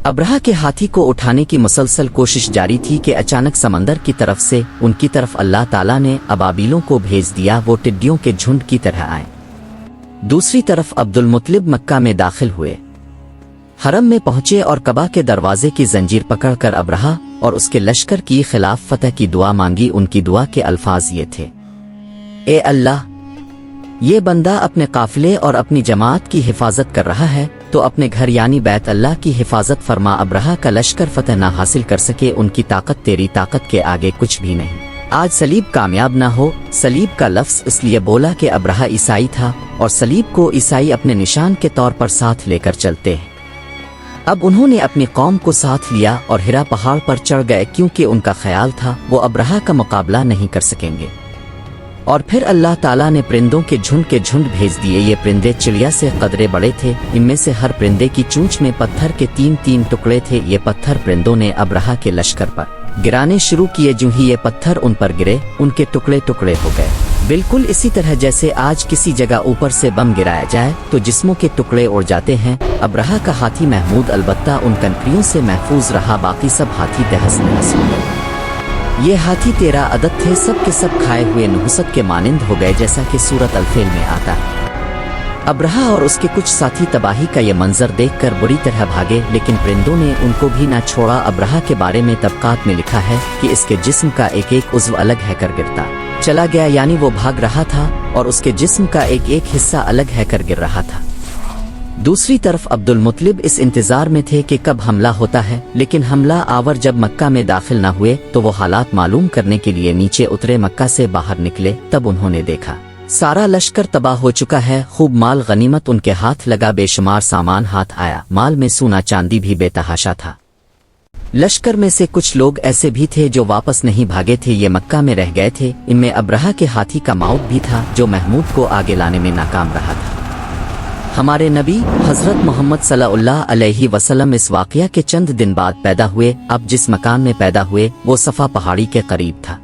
अब्रहा के हाथी को उठाने की मुसलसल कोशिश जारी थी कि अचानक समंदर की तरफ से उनकी तरफ अल्लाह ताला ने अबाबिलों को भेज दिया। वो टिड्डियों के झुंड की तरह आए। दूसरी तरफ अब्दुल मुत्तलिब मक्का में दाखिल हुए, हरम में पहुंचे और कबा के दरवाजे की जंजीर पकड़कर अब्रहा और उसके लश्कर की खिलाफ फतह की दुआ मांगी। उनकी दुआ के अल्फाज ये थे, ए अल्लाह, ये बंदा अपने काफिले और अपनी जमात की हिफाजत कर रहा है, तो अपने घर यानी बैत अल्लाह की हिफाजत फरमा। अब्रहा का लश्कर फतह ना हासिल कर सके, उनकी ताकत तेरी ताकत के आगे कुछ भी नहीं। आज सलीब कामयाब ना हो। सलीब का लफ्ज़ इसलिए बोला कि अब्रहा ईसाई था और सलीब को ईसाई अपने निशान के तौर पर साथ लेकर चलते हैं। अब उन्होंने अपनी कौम को साथ लिया और हिरा पहाड़ पर चढ़ गए, क्योंकि उनका ख्याल था वो अब्रहा का मुकाबला नहीं कर सकेंगे। और फिर अल्लाह ताला ने परिंदों के झुंड भेज दिए। ये परिंदे चिड़िया से कदरे बड़े थे। इनमें से हर परिंदे की चोंच में पत्थर के 3-3 टुकड़े थे। ये पत्थर परिंदों ने अब्रहा के लश्कर पर गिराने शुरू किए। जो ही ये पत्थर उन पर गिरे, उनके टुकड़े टुकड़े हो गए। बिल्कुल इसी तरह जैसे आज किसी जगह ऊपर से बम गिराया जाए तो जिस्मों के टुकड़े उड़ जाते हैं। अब्रहा का हाथी महमूद अलबत्ता उन कनखियों से महफूज रहा, बाकी सब हाथी तहस नहस हो गए। ये हाथी 13 अदद थे, सब के सब खाए हुए नुहसत के मानिंद हो गए, जैसा कि सूरत अल-फील में आता है। अब्रहा और उसके कुछ साथी तबाही का ये मंजर देखकर बुरी तरह भागे, लेकिन परिंदों ने उनको भी ना छोड़ा। अब्रहा के बारे में तबकात में लिखा है कि इसके जिस्म का एक एक उज़्व अलग है कर गिरता चला गया, यानी वो भाग रहा था और उसके जिस्म का एक एक हिस्सा अलग है कर गिर रहा था। दूसरी तरफ अब्दुल मुत्तलिब इस इंतजार में थे कि कब हमला होता है, लेकिन हमला आवर जब मक्का में दाखिल न हुए तो वो हालात मालूम करने के लिए नीचे उतरे। मक्का से बाहर निकले तब उन्होंने देखा सारा लश्कर तबाह हो चुका है। खूब माल गनीमत उनके हाथ लगा, बेशुमार सामान हाथ आया। माल में सोना चांदी भी बेतहाशा था। लश्कर में से कुछ लोग ऐसे भी थे जो वापस नहीं भागे थे, ये मक्का में रह गए थे। इनमें अब्रहा के हाथी का माउत भी था, जो महमूद को आगे लाने में नाकाम रहा था। हमारे नबी हजरत मोहम्मद सल्लल्लाहु अलैहि वसल्लम इस वाक़या के चंद दिन बाद पैदा हुए। अब जिस मकान में पैदा हुए वो सफ़ा पहाड़ी के करीब था।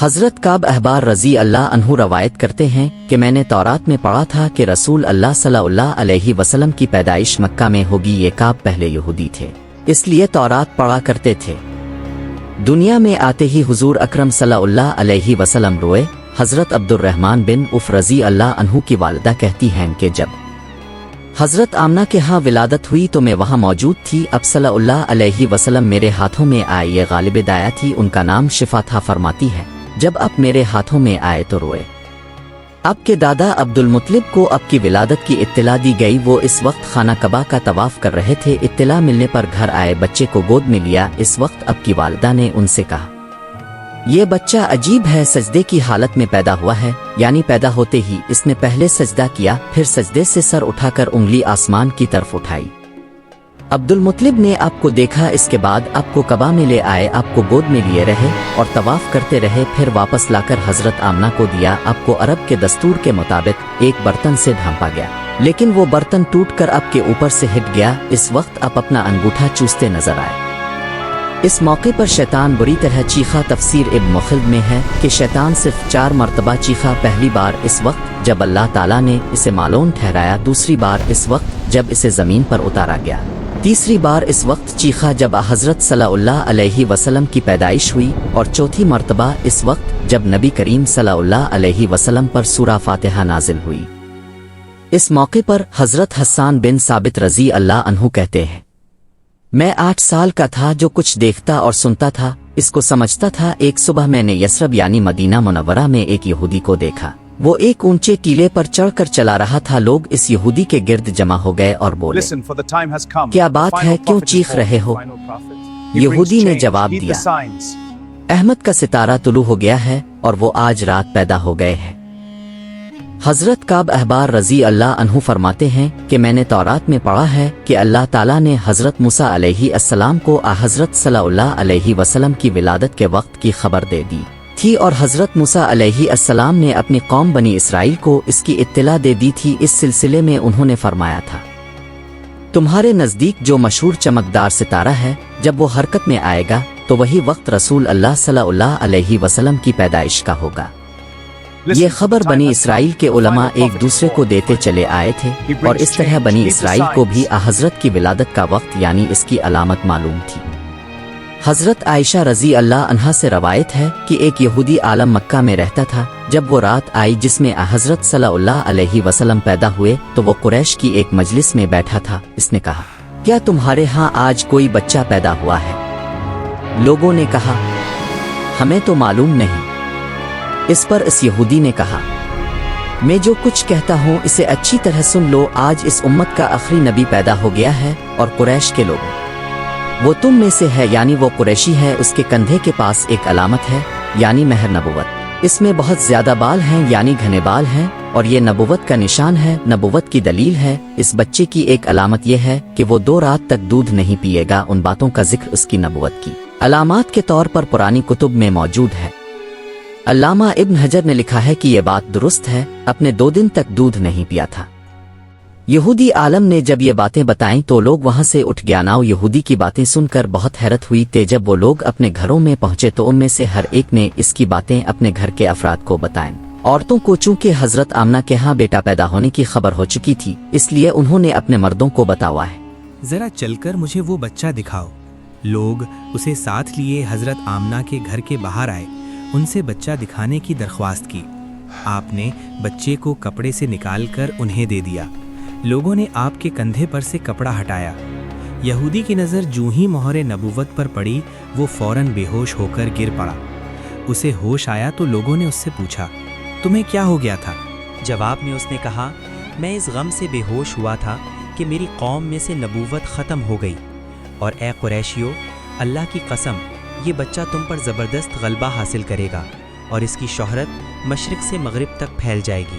हजरत काब अहबार रज़ी अल्लाह अन्हु रवायत करते हैं कि मैंने तौरात में पढ़ा था कि रसूल अल्लाह सल्लल्लाहु अलैहि वसल्लम की पैदाइश मक्का में होगी। ये काब पहले यहूदी थे, इसलिए तौरात पढ़ा करते थे। दुनिया में आते ही हुजूर अकरम सल्लल्लाहु अलैहि वसल्लम रोए। हजरत अब्दुर्रहमान बिन उफ रज़ी अल्लाह अन्हु की वालिदा कहती हैं कि जब हजरत आमना के यहाँ विलादत हुई तो मैं वहाँ मौजूद थी। अब सल्लल्लाहु अलैहि वसल्लम मेरे हाथों में आए। ये गालिब दाया थी, उनका नाम शिफा था। फरमाती है जब अब मेरे हाथों में आए तो रोए। अब के दादा अब्दुल मुत्तलिब को अब की विलादत की इत्तला दी गई। वो इस वक्त खाना कबा का तवाफ कर रहे थे। इत्तला मिलने पर घर आए, बच्चे को गोद में लिया। इस वक्त अब की वालिदा ने उनसे कहा, ये बच्चा अजीब है, सजदे की हालत में पैदा हुआ है, यानी पैदा होते ही इसने पहले सजदा किया, फिर सजदे से सर उठाकर उंगली आसमान की तरफ उठाई। अब्दुल मुत्तलिब ने आपको देखा, इसके बाद आपको कबा में ले आए, आपको गोद में लिए रहे और तवाफ करते रहे। फिर वापस लाकर हजरत आमना को दिया। आपको अरब के दस्तूर के मुताबिक एक बर्तन से ढांपा गया, लेकिन वो बर्तन टूटकर आपके ऊपर से हिट गया। इस वक्त आप अपना अंगूठा चूसते नजर आए। इस मौके पर शैतान बुरी तरह चीखा। तफसीर इब्न मुखिल्द में है कि शैतान सिर्फ 4 मरतबा चीखा। पहली बार इस वक्त जब अल्लाह ताला ने इसे मालूम ठहराया, दूसरी बार इस वक्त जब इसे ज़मीन पर उतारा गया, तीसरी बार इस वक्त चीखा जब हजरत सल्लल्लाहु अलैहि वसल्लम की पैदाइश हुई, और चौथी मरतबा इस वक्त जब नबी करीम सल्लल्लाहु अलैहि वसल्लम पर सूरा फातिहा नाजिल हुई। इस मौके पर हजरत हस्सान बिन साबित रज़ी अल्लाह अन्हु कहते हैं, मैं 8 साल का था, जो कुछ देखता और सुनता था इसको समझता था। एक सुबह मैंने यसरब यानी मदीना मुनव्वरा में एक यहूदी को देखा। वो एक ऊंचे टीले पर चढ़कर चला रहा था। लोग इस यहूदी के गिर्द जमा हो गए और बोले, क्या बात है, क्यों चीख रहे हो? यहूदी ने जवाब दिया, अहमद का सितारा तुलू हो गया है और वो आज रात पैदा हो गए हैं। हजरत काब अहबार रज़ी अल्लाह अन्हु फरमाते हैं कि मैंने तौरात में पढ़ा है कि अल्लाह ताला ने हजरत मूसा अलैहि अस्सलाम को हजरत सल्लल्लाहु अलैहि वसल्लम की विलादत के वक्त की खबर दे दी थी, और हजरत मूसा अलैहि अस्सलाम ने अपनी कौम बनी इसराइल को इसकी इत्तला दे दी थी। इस सिलसिले में उन्होंने फरमाया था, तुम्हारे नज़दीक जो मशहूर चमकदार सितारा है, जब वो हरकत में आएगा तो वही वक्त रसूल अल्लाह सल्लल्लाहु अलैहि वसल्लम की पैदाइश का होगा। یہ خبر بنی اسرائیل کے علماء ایک دوسرے کو دیتے چلے آئے تھے اور اس طرح بنی اسرائیل کو بھی حضرت کی ولادت کا وقت یعنی اس کی علامت معلوم تھی۔ حضرت عائشہ رضی اللہ عنہا سے روایت ہے کہ ایک یہودی عالم مکہ میں رہتا تھا۔ جب وہ رات آئی جس میں حضرت صلی اللہ علیہ وسلم پیدا ہوئے تو وہ قریش کی ایک مجلس میں بیٹھا تھا۔ اس نے کہا، کیا تمہارے ہاں آج کوئی بچہ پیدا ہوا ہے؟ لوگوں نے کہا، ہمیں تو معلوم نہیں۔ اس پر اس یہودی نے کہا، میں جو کچھ کہتا ہوں اسے اچھی طرح سن لو، آج اس امت کا آخری نبی پیدا ہو گیا ہے اور قریش کے لوگوں وہ تم میں سے ہے، یعنی وہ قریشی ہے، اس کے کندھے کے پاس ایک علامت ہے یعنی مہر نبوت، اس میں بہت زیادہ بال ہیں یعنی گھنے بال ہیں اور یہ نبوت کا نشان ہے، نبوت کی دلیل ہے۔ اس بچے کی ایک علامت یہ ہے کہ وہ 2 رات تک دودھ نہیں پیے گا۔ ان باتوں کا ذکر اس کی نبوت کی علامات کے طور پر پرانی کتب میں موجود ہے۔ علامہ ابن حجر نے لکھا ہے کہ یہ بات درست ہے، اپنے 2 دن تک دودھ نہیں پیا تھا۔ یہودی عالم نے جب یہ باتیں بتائیں تو لوگ وہاں سے اٹھ گیا۔ ناؤ یہودی کی باتیں سن کر بہت حیرت ہوئی تھے۔ جب وہ لوگ اپنے گھروں میں پہنچے تو ان میں سے ہر ایک نے اس کی باتیں اپنے گھر کے افراد کو بتائیں۔ عورتوں کو چونکہ حضرت آمنہ کے ہاں بیٹا پیدا ہونے کی خبر ہو چکی تھی، اس لیے انہوں نے اپنے مردوں کو بتایا ہے، ذرا چل کر مجھے وہ بچہ دکھاؤ۔ لوگ اسے ساتھ لیے حضرت آمنہ کے گھر کے باہر آئے، ان سے بچہ دکھانے کی درخواست کی۔ آپ نے بچے کو کپڑے سے نکال کر انہیں دے دیا۔ لوگوں نے آپ کے کندھے پر سے کپڑا ہٹایا۔ یہودی کی نظر جوں ہی مہر نبوت پر پڑی، وہ فوراً بے ہوش ہو کر گر پڑا۔ اسے ہوش آیا تو لوگوں نے اس سے پوچھا، تمہیں کیا ہو گیا تھا؟ جواب میں اس نے کہا، میں اس غم سے بے ہوش ہوا تھا کہ میری قوم میں سے نبوت ختم ہو گئی، اور اے قریشیو، اللہ کی قسم، یہ بچہ تم پر زبردست غلبہ حاصل کرے گا اور اس کی شہرت مشرق سے مغرب تک پھیل جائے گی۔